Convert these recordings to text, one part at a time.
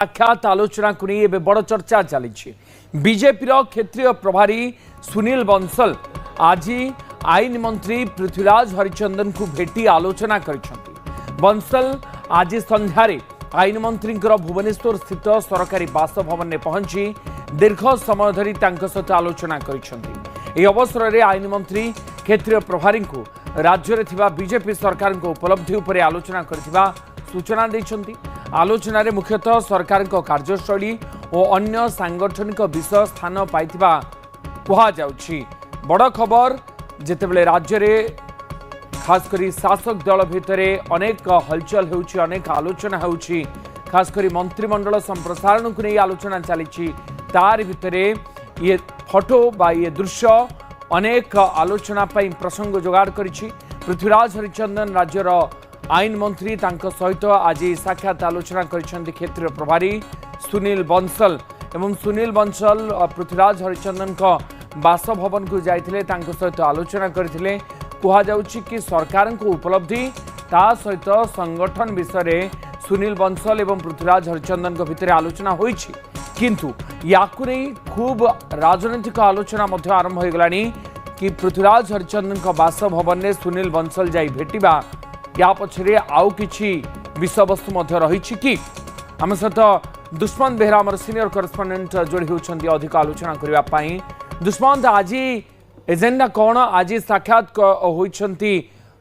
साक्षात आलोचना को नहीं बड़ चर्चा चली बीजेपी क्षेत्रीय प्रभारी सुनील बंसल आज आईन मंत्री पृथ्वीराज हरिचंदन को भेटी आलोचना करिसेंती। बंसल आज संध्यारे आईन मंत्री भुवनेश्वर स्थित सरकारी बासभवन में पहुंची दीर्घ समय धरी सहित आलोचना करिसेंती। अवसर में आईन मंत्री क्षेत्रीय प्रभारी को राज्य में बीजेपी सरकार उपलब्धि उपर आलोचना करथिबा सूचना दैछंती। आलोचना रे मुख्यतः सरकार कार्यशैली और अन्य सांगठनिक विषय स्थान पाइथिबा कहा जाउछि। बड़ खबर जेतेबेले राज्य में खासकर शासक दल भितर अनेक हलचल होउछि, अनेक आलोचना होउछि, खासकर मंत्रिमंडल संप्रसारण को नहीं आलोचना चली। तार भितर ये फोटो बा ये दृश्य अनेक आलोचना प्रसंग जोगाड़ करिछि। पृथ्वीराज हरिचंदन राज्यर आईन मंत्री सहित आज साक्षात आलोचना करिसेंती क्षेत्रीय प्रभारी सुनील बंसल। एवं सुनील बंसल पृथ्वीराज हरिचंदन बासभवन को जाइथिले सहित आलोचना करथिले। कहा जाउछि कि सरकार को उपलब्धि ता सहित संगठन विषय सुनील बंसल एवं पृथ्वीराज हरिचंदन भितर आलोचना होइछि, किंतु याकु नहीं खूब राजनीतिक आलोचना मध्य आरंभ हो गलानी कि पृथ्वीराज हरिचंदन बासभवन में सुनील बंसल जाई भेटिबा या पछरे आउ किछि विषयवस्तु मध्य रहिछि कि। आम सहित दुष्मंत बेहरा आम सीनियर करेस्पोंडेंट जोड़ी होती अधिक आलोचना करने। दुष्मंत आज एजेंडा कौन? आज साक्षात होती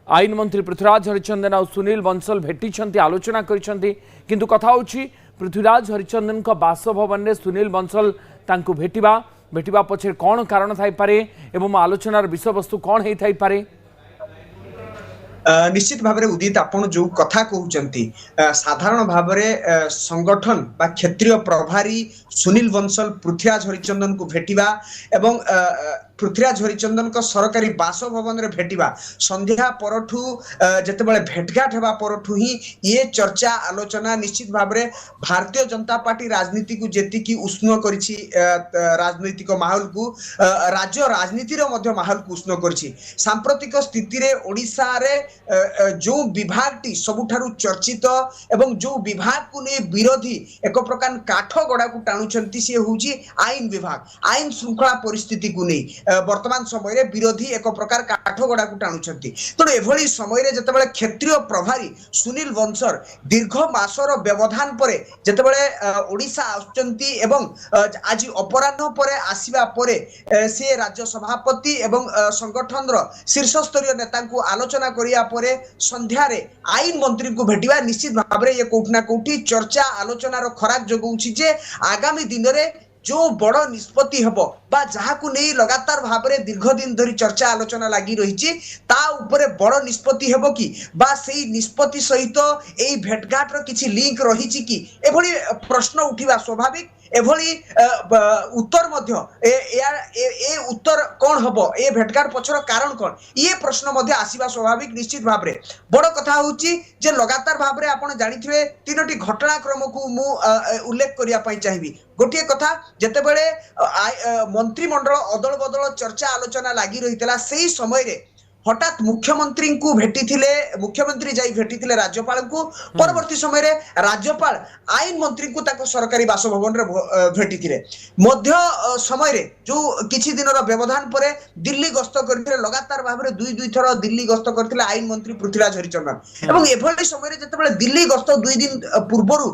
आईन मंत्री पृथ्वीराज हरिचंदन और सुनील बंसल भेटी आलोचना करिसेंती, किंतु कथा होछि पृथ्वीराज हरिचंदन बासभवन में सुनील बंसल तांको भेटिबा पछरे कौन कारण थाई पारे एवं आलोचनार विषयवस्तु कौन हेई थाई पारे? निश्चित भाव उदित आपण जो कथा कहउचंती साधारण भाव संगठन बा क्षेत्रीय प्रभारी सुनील बंसल पृथ्वीराज हरिचंदन को भेटिबा एवं पृथ्वीराज हरिचंदन को सरकारी बासभवन रे भेटिबा संध्या परठू जेतेबेले भेटघाट हेबा परठू ही ये चर्चा आलोचना निश्चित भाव भारतीय जनता पार्टी राजनीति को जेति की उष्ण करिछि, राजनीतिक माहौल को राज्य राजनीतिर मध्य माहौल को उष्ण करिछि। सांप्रतिक स्थिति रे ओडिसा रे जो विभागटी सबुठारु चर्चित एवं जो विभाग को ने विरोधी एक प्रकार काठ गड़ा को टाणुचंती से होउची आईन विभाग। आईन श्रृंखला परिस्थिति को नहीं वर्तमान समय रे विरोधी एक प्रकार काठ गड़ा को टाणुचंती। तेणु एभली समय रे जेतेबेले क्षेत्रीय प्रभारी सुनील बंसल दीर्घ मासर व्यवधान परे जेतेबेले ओडिशा आउचंती एवं आज अपराह्न परे आसीबा परे से राज्य सभापति एवं संगठन रो शीर्ष स्तरीय नेता को आलोचना करिया परे संध्यारे आईन मंत्री को भेटिबा निश्चित भाव ये कोठी ना कोठी चर्चा आलोचना रो खराक जगउछि जे आगामी दिन रे जो बड़ निष्पत्ति हबो बा जहा को नहीं लगातार भाव में दीर्घ दिन धरी चर्चा आलोचना लगी रही ता उपरे बड़ निष्पत्ति हेबो कि बा सेही निष्पत्ति सहित एई भेटघाट रो किछि लिंक रही कि एभली प्रश्न उठिबा स्वाभाविक। एभली उत्तर मध्य ए उत्तर कौन हबो ए भेटघाट पछर कारण कौन ये प्रश्न मध्य आसीबा स्वाभाविक। निश्चित भाव में बड़ कथा होउची जे लगातार भाव में आपण जानिथिबे तीनोटी घटनाक्रम को मु उल्लेख करिया पई चाहिबी। गोटे कथा जेतेबेले मंत्रिमंडल अदल बदल चर्चा आलोचना लगी रही से समय रे हठात मुख्यमंत्री को भेटी मुख्यमंत्री जाई भेटी राज्यपाल को परवर्ती समय रे राज्यपाल आईन मंत्री को ताको सरकारी बासभवन रे भेटी मध्य समय रे जो किछि दिन व्यवधान परे दिल्ली गस्त करथिले लगातार भाव में दुई थर दिल्ली गस्त करथिले आईन मंत्री पृथ्वीराज हरिचंदन एवं एभली समय रे जेतेबेले दिल्ली गस्त दुई दिन पूर्वरु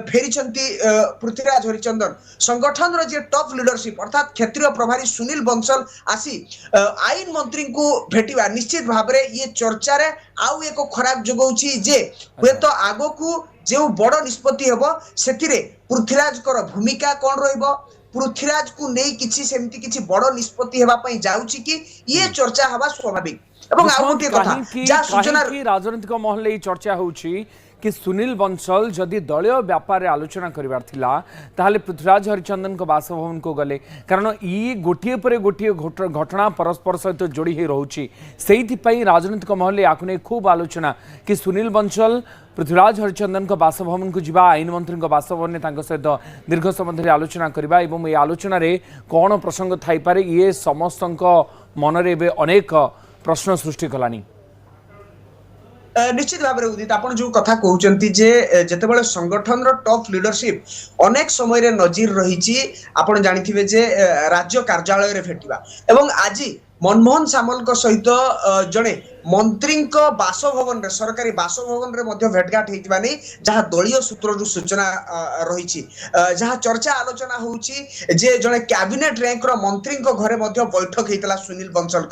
फेरिचंती पृथ्वीराज हरिचंदन संगठन रो जे टॉप लीडरशिप अर्थात क्षेत्रीय प्रभारी सुनील बंसल आसी आईन मंत्री को भेटिबा निश्चित भाव में ये चर्चा रे आउ एक खराब जगउछि जे हुए तो आगो को जो बड़ निष्पत्ति हेबो सेथिरे पृथ्वीराज कर भूमिका कौन रहिबो, पृथ्वीराज को नहीं किछि सेमति किछि बड़ निष्पत्ति हेबा पई जाउछि कि ये चर्चा हवा स्वाभाविक। एवं आउ गोटे कथा जा सूचना राजनीतिक महल ले चर्चा होउछि कि सुनील बंसल जदि दलीय व्यापार आलोचना करिवार थिला ताहले पृथ्वीराज हरिचंदन को बासभवन को गले, कारण ई गोटिए परे गोटिए घटना परस्पर सहित जोड़ी ही रहुछि। सेइथिपई राजनीतिक महल याकु नै खूब आलोचना कि सुनील बंसल पृथ्वीराज हरिचंदन को बासभवन को जिबा आईन मंत्री को बासभवन में सहित दीर्घ समय धरि आलोचना करबा एवं ए आलोचना रे कौन प्रसंग थाई पारे ये समस्त मन रे अनेक प्रश्न सृष्टि कलानी। निश्चित भाव में उदित आपण जो कथा कहउचंती जे जेतेबेले संगठन रो टॉप लीडरशिप अनेक समय रे नजीर रही आपण जानिथिबे जे राज्य कार्यालय रे भेटिबा एवं आज मनमोहन सामल सहित जड़े मंत्री बासभवन रे सरकारी बासभवन रे मध्य भेटघाट होइतिबा नै जहाँ दलीय सूत्र सूचना रही जहाँ चर्चा आलोचना होउची जे जड़े कैबिनेट रैंक रो मंत्री घरे मध्य बैठक होइतला सुनील बंसल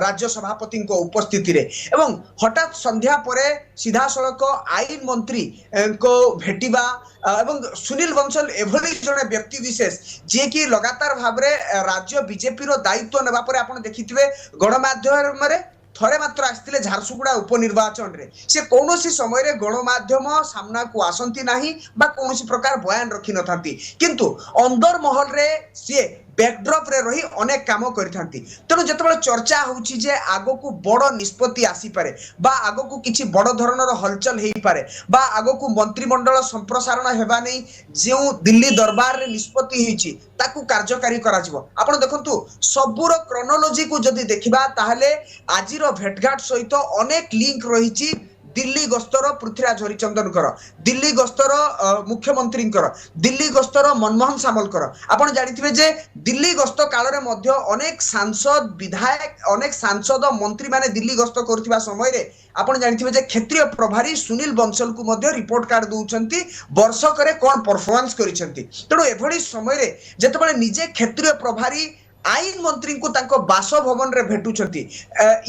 राज्य सभापति उपस्थिति रे एवं हठात संध्या परे सीधा सड़क आईन मंत्री को भेटिबा एवं सुनील बंसल एभली जड़े व्यक्ति विशेष जे कि लगातार भाव राज्य बीजेपी रो दायित्व नेबा परे आपण देखिथिबे गणमाध्यम रे थरे मात्र आसते झारसुगुड़ा उपनिर्वाचन रे से कौन समय रे गणमाध्यम सामना को आसंती नाही बा कौन प्रकार बयान रखी न थांती किंतु अंदर महल रे सी बैकड्रॉप रे रही अनेक काम करथांती तेणु जेतेबेले चर्चा होउची जे आगो को बड़ निष्पत्ति आसी पारे बा आगो को किछि बड़ धरणर हलचल हेई पारे बा आगो को मंत्रिमंडल संप्रसारण हेबा नै जे दिल्ली दरबार रे निष्पत्ति हेची ताकू कार्यकारी करा जिवो आपण देखंतु सबुर क्रोनोलॉजी को जदी देखिबा ताहले आजिरो भेटघाट सहित अनेक लिंक रहिची दिल्ली गस्तर पृथ्वीराज हरिचंदन दिल्ली गस्तर मुख्यमंत्री दिल्ली गस्तर मनमोहन सामल आपण जानिथिबे जे दिल्ली गस्त काल रे मध्य अनेक सांसद विधायक अनेक सांसद मंत्री माने दिल्ली गस्त करथिबा समय रे आपण जानिथिबे जे क्षेत्रीय प्रभारी सुनील बंसल को मध्य रिपोर्ट कार्ड दउचंती वर्षक रे कोन परफॉर्मेंस करिसंती तेणु एभली समय रे जेतेबेले निजे क्षेत्रीय प्रभारी आईन मंत्री को तांको बासभवन रे भेटुचंती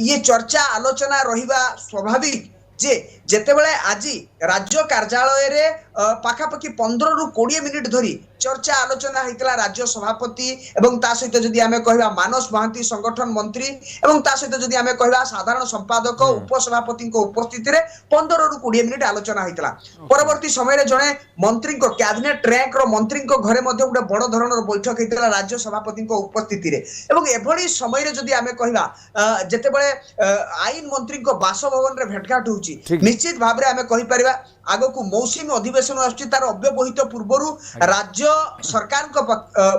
ये चर्चा आलोचना रहिबा स्वाभाविक जे जेतेबेले आज राज्य कार्यालय रे पाखापाखि 15 रु 20 मिनिट धरी चर्चा आलोचना होइतला राज्य सभापति एवं ता सहित जदि आमे कहबा मानस महांती संगठन मंत्री एवं ता सहित जदि आमे कहबा साधारण संपादक उपसभापति को उपस्थिति रे 15 रु 20 मिनिट आलोचना होइतला परवर्ती समय रे जणे मंत्री को कैबिनेट रैंक रो मंत्री को घरे मध्ये गुडे बड़ धरणर बैठक होइतला राज्य सभापति को उपस्थिति रे एवं एभली समय रे जदि आमे कहबा जेतेबेले आईन मंत्री को बासभवन रे भेटघाट होउची निश्चित भाव रे आमे कहि परिबा आगो को मौसुमी अधिवेशन आछि तार अव्यवहित पूर्वरु राज्य सरकार को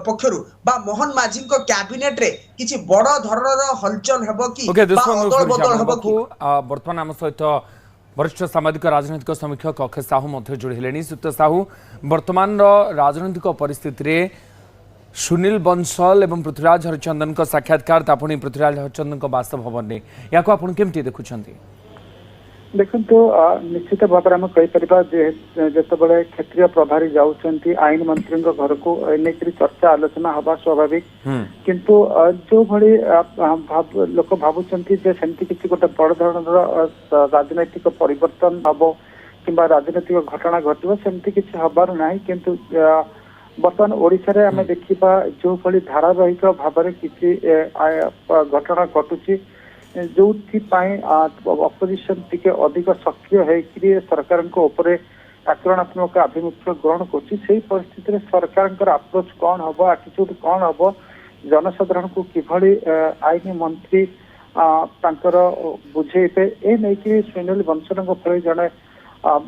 पक्षरु बा मोहन माझी को कैबिनेट रे किछि बड़ धरणर हलचल हेबो कि बा अदल बदल हेबो कि वर्तमान आम सहित वरिष्ठ सामाजिक राजनीतिक समीक्षक अक्षय साहू मध्य जोड़ी हेलेनी सुत साहू वर्तमान राजनीतिक परिस्थिति रे सुनील बंसल एवं पृथ्वीराज हरिचंदन को साक्षात्कार तापुनी पृथ्वीराज हरिचंदन को बासभवन ने या को आपण केमती देखुछंती देखो निश्चित भाव में कहीपर जितेबाला क्षेत्रीय प्रभारी जाऊँच आईन मंत्री घर को एनेक चर्चा आलोचना हवा स्वाभाविक किंतु जो भली लोक भावुंट सेमती किसी गोटे बड़ धरण राजनैतिक परिवर्तन हम कि राजनैतिक घटना घटव सेमती किसी हबार ना किंतु बर्तमान ओडिशा रे आमे देखिबा जो भली धारावाहिक भाव में किसी घटना घटुची जो अपोजिशन टिके अधिक सक्रिय है सरकार आक्रमणात्मक आभिमुख्य ग्रहण कर परिस्थिति सरकार अप्रोच कौन हम आटिट्यूड कौन हम जनसाधारण को किभली आईन मंत्री बुझेबे ए नहीं सुनील बंसल भली जड़े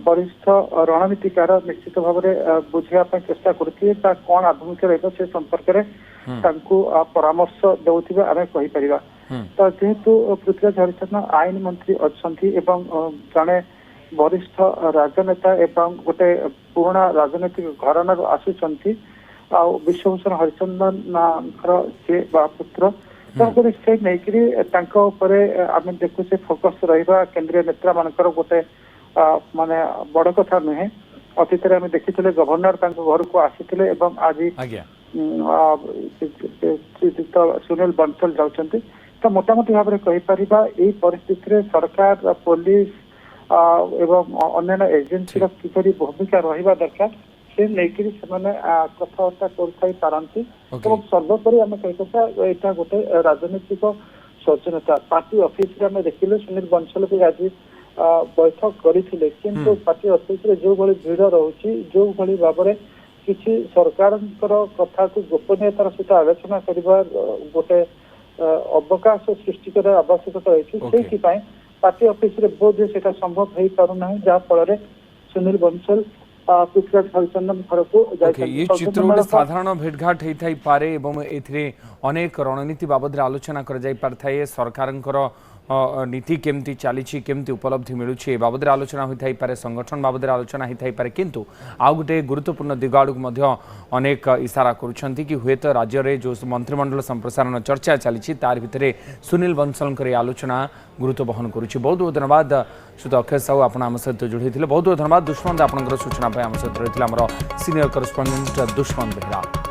वरिष्ठ रणनीतिकार निश्चित भाव में बुझापी चेष्टा करते कौन आभिमुख्य रही संपर्क में परामर्श दौथे आम कहीपर तो जेहेतु पृथ्वीराज हरिचंदन आईन मंत्री अच्छा जड़े वरिष्ठ राजनेता एवं गोटे पुराना राजनैतिक घराना आसुंच विश्वभूषण हरिचंदन सी पुत्र तेणुक से नहीं आम देखुचे फोकस रहा केंद्रीय नेता मानकर गोटे माने बड़ कथा नुहे अतीत आम देखी गवर्नर घर को आसी आज सुनील बंसल जाऊँच तो मोटामोटी भाव में कहीपर यही परिस्थिति सरकार पुलिस एवं अन्य एजेन्सी किपरि भूमिका रहा दरकार से नहीं कथबार्ता करती सर्वोपरि आम कही यहाँ गोटे राजनीतिक सचेतनता पार्टी ऑफिस रे देखिले सुनील बंसल भी आज बैठक करते किंतु पार्टी ऑफिस रे जो भली भीड़ रोचे जो भली भाव में किसी सरकार कथा को गोपनीयतार सहित आलोचना करवा गोटे अवकाश सृष्टि कर आवश्यकता रही पार्टी ऑफिस रे बोध से संभव हो पारना जहाँफल सुनील बंसल पृथ्वीराज हरिचंदन घर को ये चित्र गोटे साधारण भेटघाट होता पारे एवं एथिरे अनेक रणनीति बाबद आलोचना कर जाई पारथाए सरकारंकर नीति केमती चली केमती उपलब्धि मिलूँ ए बाबद आलोचना होता है संगठन बाबद आलोचना होता है किंतु आउ गोटे गुरुत्वपूर्ण दिग आड़ अनेक इशारा करुँच कि हुए तो राज्य में जो मंत्रिमंडल संप्रसारण चर्चा चली तार भितर सुनील बंसल आलोचना गुरुत्व बहन करुच्ची। बहुत बहुत धन्यवाद श्रीयुत अक्षय साहू आप आम सहित जोड़ी बहुत बहुत धन्यवाद दुष्मंत आपंकर सूचना आम सहित रही सीनियर करस्पंडेंट दुष्मंत बेहरा।